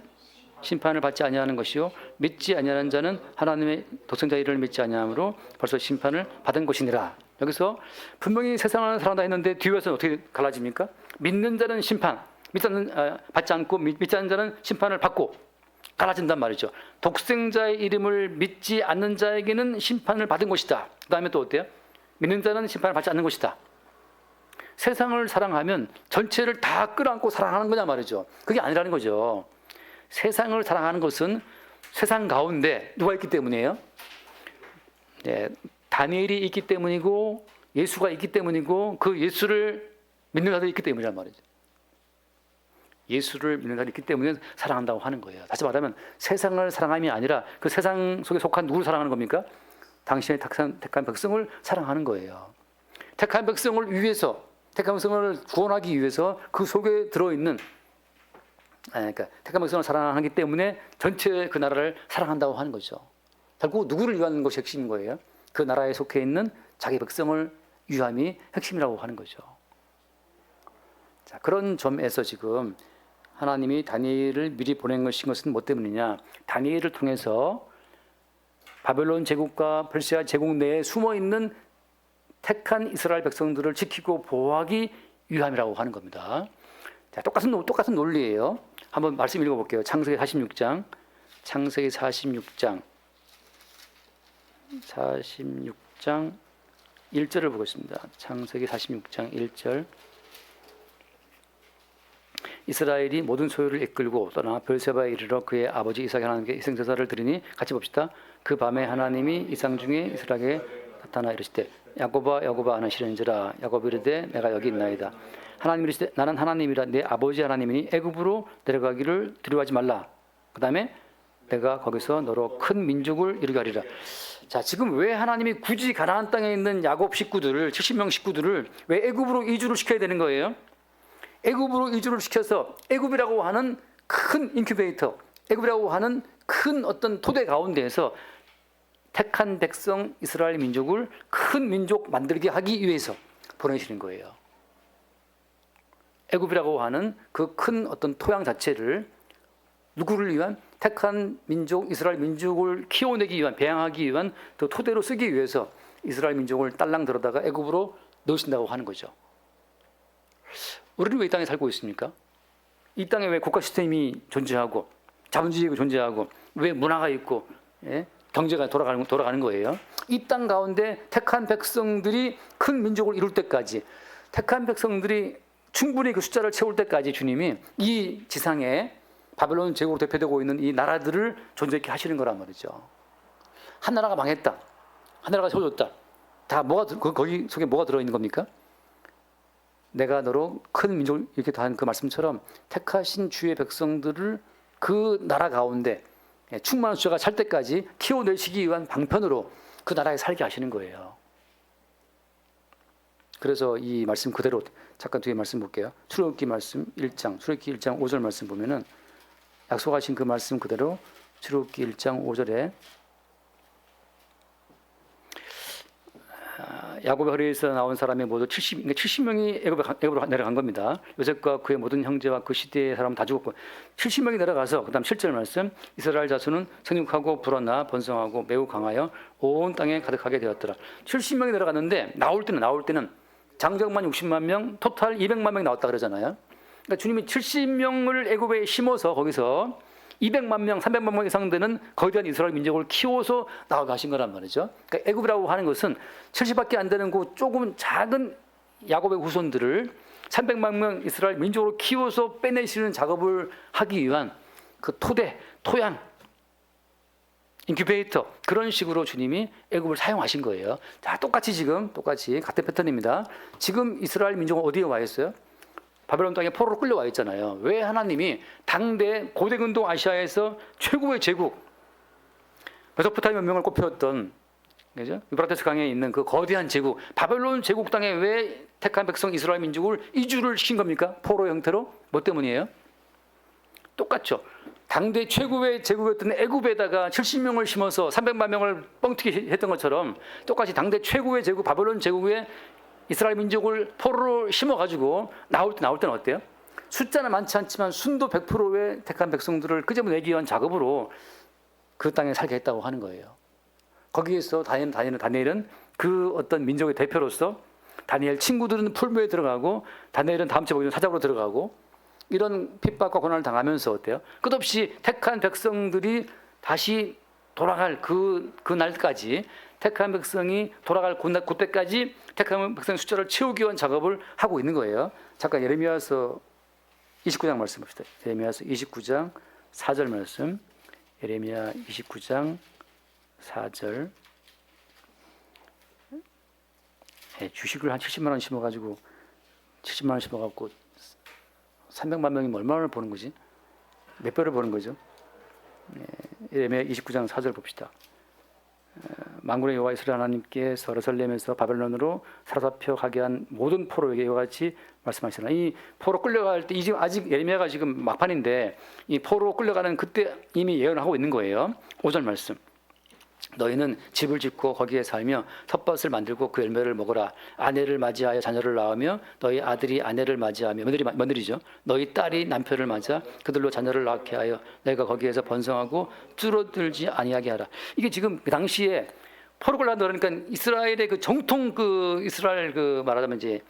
심판을 받지 아니하는 것이요 믿지 아니하는 자는 하나님의 독생자 이름을 믿지 아니함으로 벌써 심판을 받은 것이니라. 여기서 분명히 세상을 사랑한다 했는데 뒤에서는 어떻게 갈라집니까? 믿는 자는 심판, 받지 않고 믿지 않는 자는 심판을 받고 갈라진단 말이죠. 독생자의 이름을 믿지 않는 자에게는 심판을 받은 것이다. 그 다음에 또 어때요? 믿는 자는 심판을 받지 않는 것이다. 세상을 사랑하면 전체를 다 끌어안고 사랑하는 거냐 말이죠. 그게 아니라는 거죠. 세상을 사랑하는 것은 세상 가운데 누가 있기 때문이에요? 네, 다니엘이 있기 때문이고 예수가 있기 때문이고 그 예수를 믿는 자들이 있기 때문이란 말이죠. 예수를 믿는 자들이 있기 때문에 사랑한다고 하는 거예요. 다시 말하면 세상을 사랑함이 아니라 그 세상 속에 속한 누구를 사랑하는 겁니까? 당신의 택한 백성을 사랑하는 거예요. 택한 백성을 위해서, 택한 백성을 구원하기 위해서 그 속에 들어있는 그러니까 택한 백성을 사랑하기 때문에 전체 그 나라를 사랑한다고 하는 거죠. 결국 누구를 위하는 것이 핵심인 거예요? 그 나라에 속해 있는 자기 백성을 위함이 핵심이라고 하는 거죠. 자, 그런 점에서 지금 하나님이 다니엘을 미리 보낸 것은 뭐 때문이냐? 다니엘을 통해서 바벨론 제국과 페르시아 제국 내에 숨어 있는 택한 이스라엘 백성들을 지키고 보호하기 위함이라고 하는 겁니다. 자, 똑같은 논리예요. 한번 말씀 읽어볼게요. 창세기 46장 1절을 보겠습니다. 창세기 46장 1절. 이스라엘이 모든 소유를 이끌고 떠나 별세바에 이르러 그의 아버지 이삭이 하나님께 희생제사를 드리니 같이 봅시다. 그 밤에 하나님이 이상 중에 이스라엘에게 나타나 이르시되 야곱아 야곱아 하시는지라. 야곱이 이르되 내가 여기 있나이다. 하나님이 이르시되 나는 하나님이라 내 아버지 하나님이니 애굽으로 내려가기를 두려워하지 말라. 그 다음에 내가 거기서 너로 큰 민족을 이루게 하리라. 자, 지금 왜 하나님이 굳이 가나안 땅에 있는 야곱 식구들을 70명 식구들을 왜 애굽으로 이주를 시켜야 되는 거예요? 애굽으로 이주를 시켜서 애굽이라고 하는 큰 인큐베이터, 애굽이라고 하는 큰 어떤 토대 가운데에서 택한 백성 이스라엘 민족을 큰 민족 만들게 하기 위해서 보내시는 거예요. 애굽이라고 하는 그 큰 어떤 토양 자체를 누구를 위한? 택한 민족 이스라엘 민족을 키워내기 위한, 배양하기 위한 그 토대로 쓰기 위해서 이스라엘 민족을 딸랑 들어다가 애굽으로 넣으신다고 하는 거죠. 우리는 왜 이 땅에 살고 있습니까? 이 땅에 왜 국가 시스템이 존재하고 자본주의가 존재하고 왜 문화가 있고 경제가 돌아가는 거예요? 이 땅 가운데 택한 백성들이 큰 민족을 이룰 때까지, 택한 백성들이 충분히 그 숫자를 채울 때까지 주님이 이 지상에 바벨론 제국으로 대표되고 있는 이 나라들을 존재케 하시는 거란 말이죠. 한 나라가 망했다, 한 나라가 세워졌다. 다 거기 속에 뭐가 들어있는 겁니까? 내가 너로 큰 민족을 이렇게 다 한 그 말씀처럼 택하신 주의 백성들을 그 나라 가운데 충만한 숫자가 찰 때까지 키워내시기 위한 방편으로 그 나라에 살게 하시는 거예요. 그래서 이 말씀 그대로 잠깐 뒤에 말씀 볼게요. 출애굽기 말씀 1장, 출애굽기 1장 5절 말씀 보면은 약속하신 그 말씀 그대로 출애굽기 1장 5절에 야곱의 허리에서 나온 사람이 모두 70명이 애굽으로 내려간 겁니다. 요셉과 그의 모든 형제와 그 시대의 사람 다 죽었고 70명이 내려가서 그 다음 7절 말씀 이스라엘 자손은 성육하고 불어나 번성하고 매우 강하여 온 땅에 가득하게 되었더라. 70명이 내려갔는데 나올 때는 장정만 60만 명, 토탈 200만 명이 나왔다 그러잖아요. 그러니까 주님이 70명을 애굽에 심어서 거기서 200만 명, 300만 명 이상 되는 거대한 이스라엘 민족을 키워서 나오게 하신 거란 말이죠. 그러니까 애굽이라고 하는 것은 70밖에 안 되는 그 조금 작은 야곱의 후손들을 300만 명 이스라엘 민족으로 키워서 빼내시는 작업을 하기 위한 그 토대, 토양, 인큐베이터 그런 식으로 주님이 애굽을 사용하신 거예요. 자, 똑같이 같은 패턴입니다. 지금 이스라엘 민족은 어디에 와 있어요? 바벨론 땅에 포로로 끌려와 있잖아요. 왜 하나님이 당대 고대 근동 아시아에서 최고의 제국 메소포타미아 문명을 꼽혔던 그죠? 유브라테스 강에 있는 그 거대한 제국 바벨론 제국 땅에 왜 택한 백성 이스라엘 민족을 이주를 시킨 겁니까? 포로 형태로? 뭐 때문이에요? 똑같죠. 당대 최고의 제국이었던 애굽에다가 70명을 심어서 300만 명을 뻥튀기 했던 것처럼 똑같이 당대 최고의 제국 바벨론 제국에 이스라엘 민족을 포로로 심어가지고 나올 때는 어때요? 숫자는 많지 않지만 순도 100%의 택한 백성들을 끄집어내기 위한 작업으로 그 땅에 살게 했다고 하는 거예요. 거기에서 다니엘은 그 어떤 민족의 대표로서 다니엘 친구들은 풀무에 들어가고 다니엘은 다음 주에 보이는 사자로 들어가고 이런 핍박과 고난을 당하면서 어때요? 끝없이 택한 백성들이 다시 돌아갈 그 날까지 택한 백성이 돌아갈 그때까지 택한 백성의 숫자를 채우기 위한 작업을 하고 있는 거예요. 잠깐 예레미야서 29장 말씀 봅시다. 예레미야서 29장 4절 말씀. 예레미야 29장 4절. 주식을 한 70만 원 심어가지고 70만 원 심어갖고 300만 명이면 얼마를 버는 거지? 몇 배를 버는 거죠? 예레미야 29장 4절 봅시다. 만군의 여호와 이스라엘 하나님께서 예루살렘에서 바벨론으로 사로잡혀 가게 한 모든 포로에게 이와 같이 말씀하시나. 이 포로 끌려갈 때 지금 아직 예레미야가 지금 막판인데 이 포로 끌려가는 그때 이미 예언하고 있는 거예요. 5절 말씀. 너희는 집을 짓고 거기에 살며 텃밭을 만들고 그 열매를 먹으라. 아내를 맞이하여 자녀를 낳으며 너희 아들이 아내를 맞이하며 며느리죠. 너희 딸이 남편을 맞아 그들로 자녀를 낳게 하여 내가 거기에서 번성하고 줄어들지 아니하게 하라. 이게 지금 그 당시에 포로 끌려간다 그러니까 이스라엘의 그 정통 그 이스라엘 그 말하자면 이제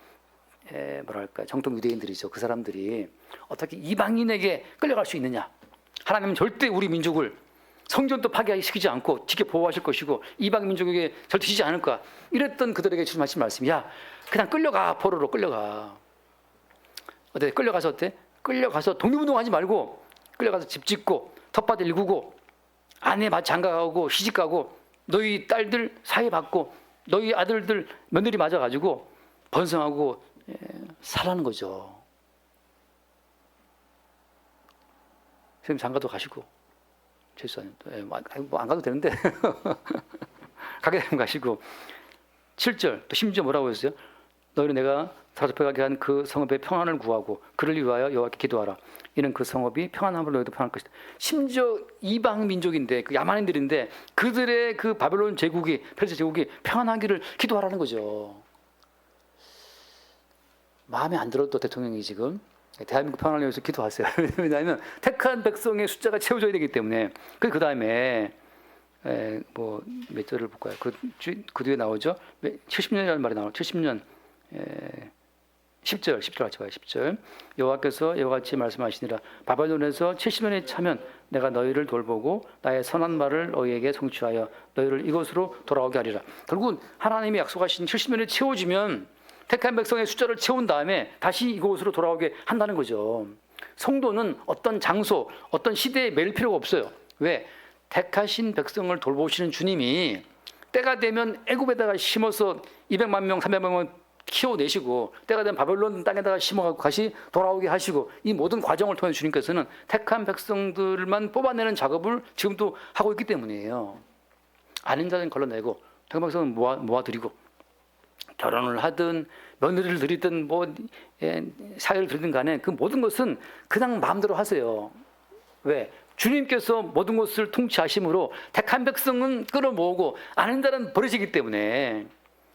정통 유대인들이죠. 그 사람들이 어떻게 이방인에게 끌려갈 수 있느냐? 하나님은 절대 우리 민족을 성전도 파괴시키지 않고 지켜 보호하실 것이고 이방 민족에게 절대 지지 않을 거야. 이랬던 그들에게 주님 하신 말씀이 야 그냥 끌려가. 포로로 끌려가. 어때? 끌려가서 어때? 끌려가서 독립운동하지 말고 끌려가서 집 짓고 텃밭 일구고 아내 장가가고 시집가고 너희 딸들 사회 받고 너희 아들들 며느리 맞아가지고 번성하고 살라는 거죠. 선생님 장가도 가시고 최소한 뭐 안 가도 되는데 가게 되면 가시고 7절 또 심지어 뭐라고 했어요? 너희는 내가 사로잡혀가게 한 그 성읍의 평안을 구하고 그를 위하여 여호와께 기도하라. 이는 그 성읍이 평안함을 너희도 평안할 것이다. 심지어 이방 민족인데 그 야만인들인데 그들의 그 바벨론 제국이 페르시아 제국이 평안하기를 기도하라는 거죠. 마음에 안 들어도 대통령이 지금 대한민국 평안을 위해서 기도하세요. 왜냐하면 택한 백성의 숫자가 채워져야 되기 때문에. 그 다음에 뭐 몇 절을 볼까요? 그 뒤에 나오죠. 70년이라는 말이 나오죠. 70년 10절 같이 봐요. 10절 여호와께서 이와 같이 말씀하시니라. 바벨론에서 70년이 차면 내가 너희를 돌보고 나의 선한 말을 너희에게 성취하여 너희를 이곳으로 돌아오게 하리라. 결국은 하나님이 약속하신 70년이 채워지면 택한 백성의 숫자를 채운 다음에 다시 이곳으로 돌아오게 한다는 거죠. 성도는 어떤 장소, 어떤 시대에 매일 필요가 없어요. 왜? 택하신 백성을 돌보시는 주님이 때가 되면 애굽에다가 심어서 200만 명, 300만 명 키워내시고 때가 되면 바벨론 땅에다가 심어가지고 다시 돌아오게 하시고 이 모든 과정을 통해 주님께서는 택한 백성들만 뽑아내는 작업을 지금도 하고 있기 때문이에요. 아는 자는 걸러내고 택한 백성은 모아드리고 결혼을 하든 며느리를 드리든 뭐 사회를 드리든 간에 그 모든 것은 그냥 마음대로 하세요. 왜? 주님께서 모든 것을 통치하심으로 택한 백성은 끌어모으고 아는 자는 버리시기 때문에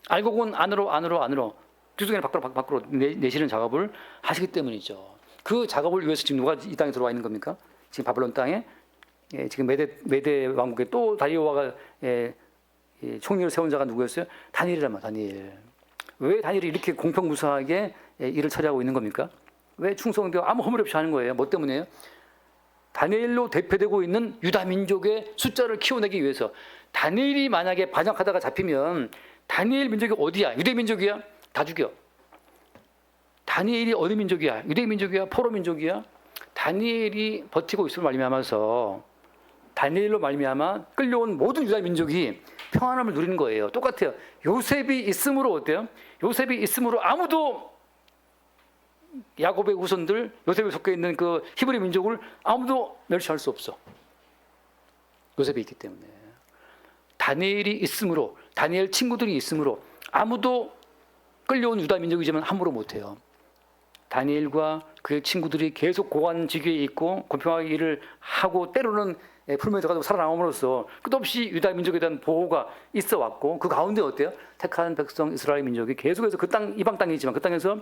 알고 본 안으로 뒤속에는 밖으로 내시는 작업을 하시기 때문이죠. 그 작업을 위해서 지금 누가 이 땅에 들어와 있는 겁니까? 지금 바벨론 땅에 지금 메대 왕국에 또 다리오가 총리를 세운 자가 누구였어요? 다니엘이란 다니엘. 왜 다니엘이 이렇게 공평무사하게 일을 처리하고 있는 겁니까? 왜 충성되고 아무 허물 없이 하는 거예요? 뭐 때문에요? 다니엘로 대표되고 있는 유다 민족의 숫자를 키워내기 위해서. 다니엘이 만약에 반역하다가 잡히면 다니엘 민족이 어디야? 유대 민족이야? 다 죽여. 다니엘이 어디 민족이야? 유대 민족이야? 포로 민족이야? 다니엘이 버티고 있음을 말미암아서 다니엘로 말미암아 끌려온 모든 유다 민족이 평안함을 누리는 거예요. 똑같아요. 요셉이 있음으로 어때요? 요셉이 있음으로 아무도 야곱의 후손들, 요셉이 속해 있는 그 히브리 민족을 아무도 멸시할 수 없어. 요셉이 있기 때문에. 다니엘이 있음으로, 다니엘 친구들이 있음으로 아무도 끌려온 유다 민족이지만 함부로 못해요. 다니엘과 그의 친구들이 계속 고관직위에 있고 공평하게 일을 하고 때로는 풀무에 들어가서 살아남음으로써 끝없이 유다 민족에 대한 보호가 있어 왔고 그 가운데 어때요? 택한 백성 이스라엘 민족이 계속해서 그 땅, 이방 땅이지만 그 땅에서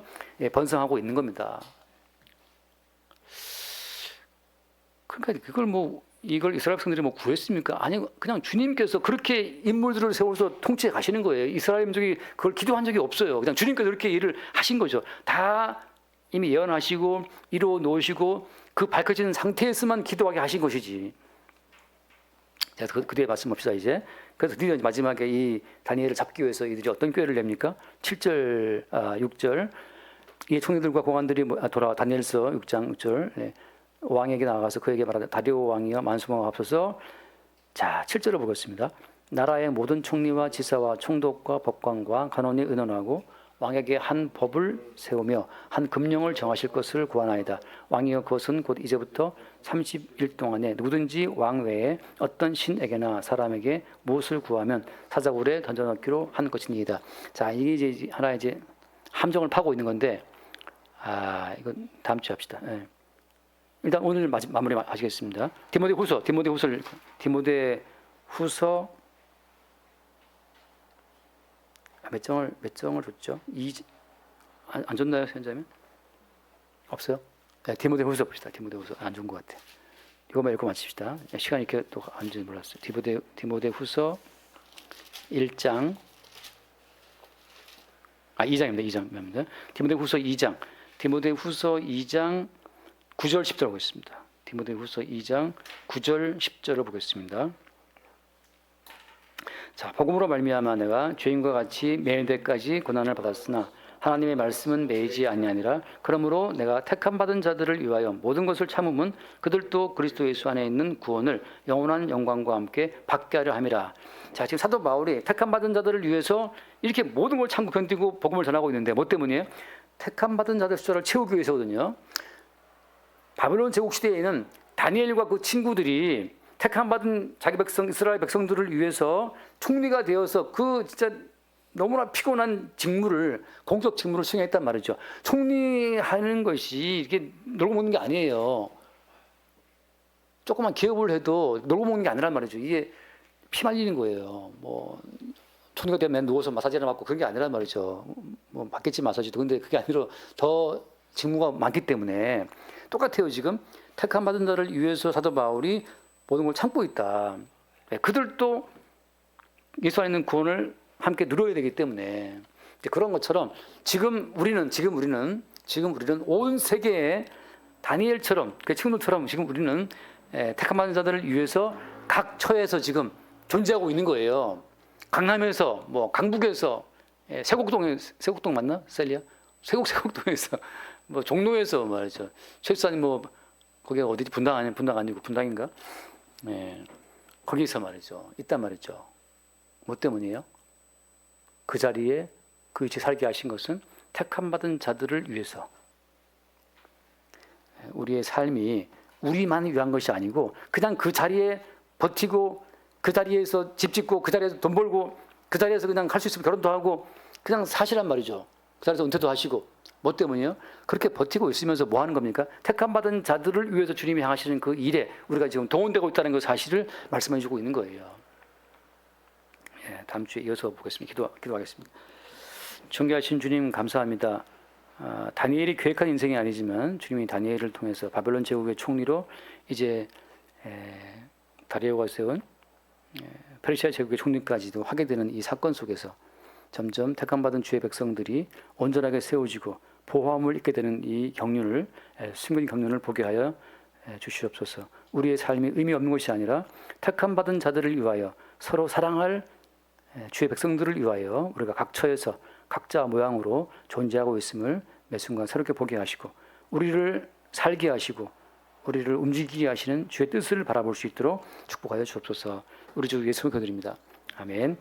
번성하고 있는 겁니다. 그러니까 그걸 이걸 이스라엘 백성들이 구했습니까? 아니, 그냥 주님께서 그렇게 인물들을 세워서 통치해 가시는 거예요. 이스라엘 민족이 그걸 기도한 적이 없어요. 그냥 주님께서 그렇게 일을 하신 거죠. 다 이미 예언하시고 이루어 놓으시고 그 밝혀진 상태에서만 기도하게 하신 것이지. 자, 그 뒤에 말씀합시다 이제. 그래서 드디어 마지막에 이 다니엘을 잡기 위해서 이들이 어떤 꾀를 냅니까? 7절, 6절. 이 총리들과 공관들이 돌아와 다니엘서 6장 6절. 왕에게 나가서 그에게 말하되 다리오 왕이여 만수무하옵소서. 자, 7절을 보겠습니다. 나라의 모든 총리와 지사와 총독과 법관과 간원이 의논하고 왕에게 한 법을 세우며 한 금령을 정하실 것을 구하나이다. 왕이여 그것은 곧 이제부터 30일 동안에 누구든지 왕 외에 어떤 신에게나 사람에게 무엇을 구하면 사자굴에 던져넣기로 한 것이니이다. 자, 이게 이제 하나 이제 함정을 파고 있는 건데, 이건 다음 주에 합시다. 네. 일단 오늘 마무리 하시겠습니다. 디모데후서 몇 장을 줬죠? 안 줬나요, 현자면? 없어요? 네, 디모데후서 봅시다. 디모데후서 안 준 것 같아. 이거만 읽고 마칩시다. 시간이 이렇게 또 안 주는지 몰랐어요. 디모데후서 1장, 2장입니다. 디모데후서 2장, 9절 10절 보겠습니다. 디모데후서 2장 9절 10절을 보겠습니다. 자, 복음으로 말미암아 내가 죄인과 같이 매일 때까지 고난을 받았으나 하나님의 말씀은 매이지 아니하니라. 그러므로 내가 택함 받은 자들을 위하여 모든 것을 참음은 그들도 그리스도 예수 안에 있는 구원을 영원한 영광과 함께 받게 하려 함이라. 자, 지금 사도 바울이 택함 받은 자들을 위해서 이렇게 모든 걸 참고 견디고 복음을 전하고 있는데 뭐 때문이에요? 택함 받은 자들 숫자를 채우기 위해서거든요. 바벨론 제국 시대에는 다니엘과 그 친구들이 택함 받은 자기 백성 이스라엘 백성들을 위해서 총리가 되어서 그 진짜 너무나 피곤한 직무를 공적 직무를 수행했단 말이죠. 총리하는 것이 이렇게 놀고 먹는 게 아니에요. 조그만 기업을 해도 놀고 먹는 게 아니란 말이죠. 이게 피 말리는 거예요. 뭐 총리가 되면 누워서 마사지를 받고 그런 게 아니란 말이죠. 뭐 받겠지 마사지도. 근데 그게 아니라 더 직무가 많기 때문에 똑같아요. 지금 택함 받은 자를 위해서 사도 바울이 모든 걸 참고 있다. 그들도 예수 안에 있는 구원을 함께 누려야 되기 때문에 그런 것처럼 지금 우리는 온 세계에 다니엘처럼 그 친구들처럼 지금 우리는 택함 받은 자들을 위해서 각 처에서 지금 존재하고 있는 거예요. 강남에서 뭐 강북에서 세곡동 맞나? 셀리야? 세곡동에서 뭐 종로에서 말이죠. 최수사님 뭐 거기 어디 분당 아니고 분당인가? 거기서 말이죠. 있단 말이죠. 뭐 때문이에요? 그 자리에 그 위치에 살게 하신 것은 택함 받은 자들을 위해서. 우리의 삶이 우리만 위한 것이 아니고 그냥 그 자리에 버티고 그 자리에서 집 짓고 그 자리에서 돈 벌고 그 자리에서 그냥 갈 수 있으면 결혼도 하고 그냥 사시란 말이죠. 그 자리에서 은퇴도 하시고. 뭐 때문이요? 그렇게 버티고 있으면서 뭐 하는 겁니까? 택함 받은 자들을 위해서 주님이 향하시는 그 일에 우리가 지금 동원되고 있다는 그 사실을 말씀해 주고 있는 거예요. 다음 주에 이어서 보겠습니다. 기도하겠습니다. 존귀하신 주님 감사합니다. 다니엘이 계획한 인생이 아니지만 주님이 다니엘을 통해서 바벨론 제국의 총리로 이제 다리오가 세운 페르시아 제국의 총리까지도 하게 되는 이 사건 속에서 점점 택함받은 주의 백성들이 온전하게 세워지고 보호함을 입게 되는 이 경륜을 숨긴 경륜을 보게 하여 주시옵소서. 우리의 삶이 의미 없는 것이 아니라 택함받은 자들을 위하여 서로 사랑할 주의 백성들을 위하여 우리가 각 처에서 각자 모양으로 존재하고 있음을 매 순간 새롭게 보게 하시고 우리를 살게 하시고 우리를 움직이게 하시는 주의 뜻을 바라볼 수 있도록 축복하여 주옵소서. 우리 주 예수를 기도드립니다. 아멘.